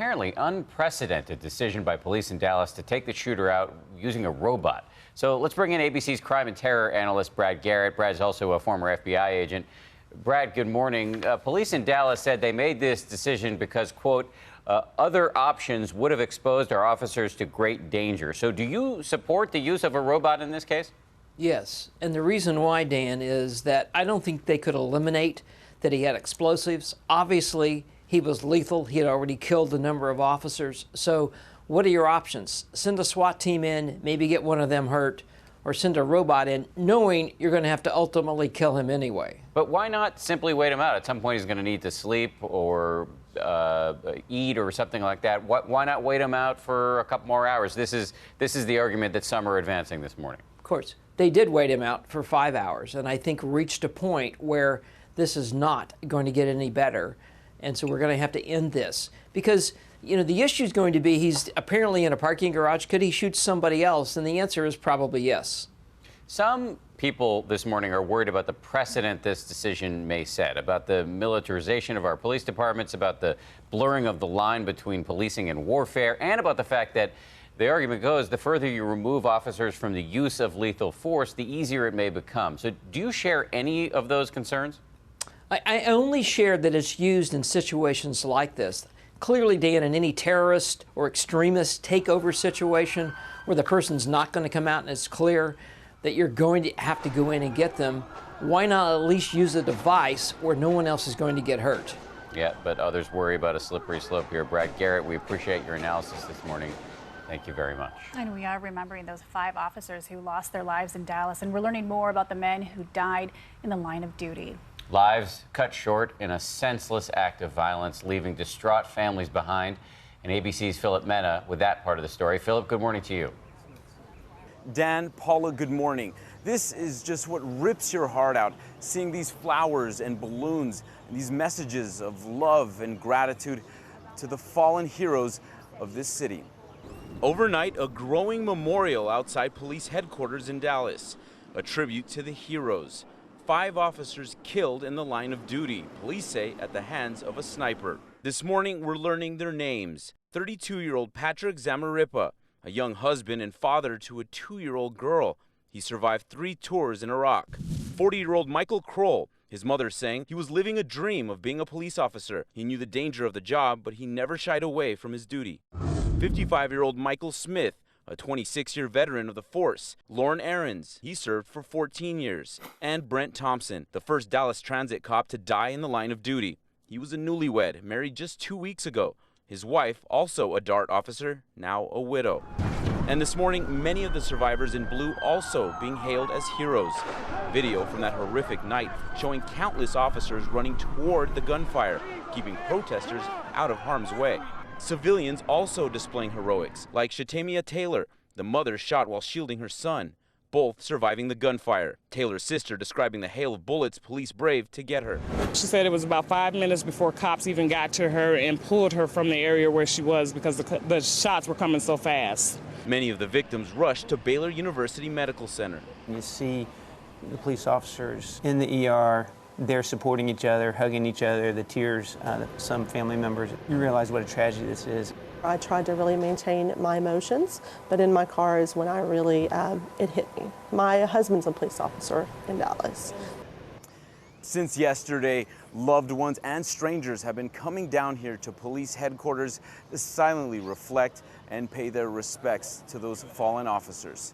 apparently unprecedented decision by police in Dallas to take the shooter out using a robot. So let's bring in ABC's crime and terror analyst, Brad Garrett. Brad's also a former FBI agent. Brad, good morning. Police in Dallas said they made this decision because, quote, other options would have exposed our officers to great danger. So do you support the use of a robot in this case? Yes, and the reason why, Dan, is that I don't think they could eliminate that he had explosives. Obviously, he was lethal. He had already killed a number of officers. So what are your options? Send a SWAT team in, maybe get one of them hurt, or send a robot in, knowing you're going to have to ultimately kill him anyway. But why not simply wait him out? At some point, he's going to need to sleep or eat or something like that. Why not wait him out for a couple more hours? This is the argument that some are advancing this morning. Of course, they did wait him out for 5 hours, and I think reached a point where this is not going to get any better. And so we're going to have to end this because, you know, the issue is going to be he's apparently in a parking garage. Could he shoot somebody else? And the answer is probably yes. Some people this morning are worried about the precedent this decision may set, about the militarization of our police departments, about the blurring of the line between policing and warfare, and about the fact that the argument goes the further you remove officers from the use of lethal force, the easier it may become. So do you share any of those concerns? I only share that it's used in situations like this. Clearly, Dan, in any terrorist or extremist takeover situation where the person's not going to come out and it's clear that you're going to have to go in and get them, why not at least use a device where no one else is going to get hurt? Yeah, but others worry about a slippery slope here. Brad Garrett, we appreciate your analysis this morning. Thank you very much. And we are remembering those 5 officers who lost their lives in Dallas, and we're learning more about the men who died in the line of duty. Lives cut short in a senseless act of violence, leaving distraught families behind. And ABC's Philip Mena with that part of the story. Philip, good morning to you. Dan, Paula, good morning. This is just what rips your heart out, seeing these flowers and balloons and these messages of love and gratitude to the fallen heroes of this city. Overnight, a growing memorial outside police headquarters in Dallas, a tribute to the heroes. 5 officers killed in the line of duty, police say at the hands of a sniper. This morning, we're learning their names. 32-year-old Patrick Zamarripa, a young husband and father to a 2-year-old girl. He survived 3 tours in Iraq. 40-year-old Michael Kroll, his mother saying he was living a dream of being a police officer. He knew the danger of the job, but he never shied away from his duty. 55-year-old Michael Smith, a 26-year veteran of the force. Lauren Ahrens, he served for 14 years. And Brent Thompson, the first Dallas Transit cop to die in the line of duty. He was a newlywed, married just 2 weeks ago. His wife, also a DART officer, now a widow. And this morning, many of the survivors in blue also being hailed as heroes. Video from that horrific night showing countless officers running toward the gunfire, keeping protesters out of harm's way. Civilians also displaying heroics, like SHETAMIA Taylor, the mother shot while shielding her son, both surviving the gunfire. Taylor's sister describing the hail of bullets police braved to get her. She said it was about 5 minutes before cops even got to her and pulled her from the area where she was because the shots were coming so fast. Many of the victims rushed to Baylor University Medical Center. You see the police officers in the ER. They're supporting each other, hugging each other, the tears, some family members. You realize what a tragedy this is. I tried to really maintain my emotions, but in my car is when I really, it hit me. My husband's a police officer in Dallas. Since yesterday, loved ones and strangers have been coming down here to police headquarters to silently reflect and pay their respects to those fallen officers.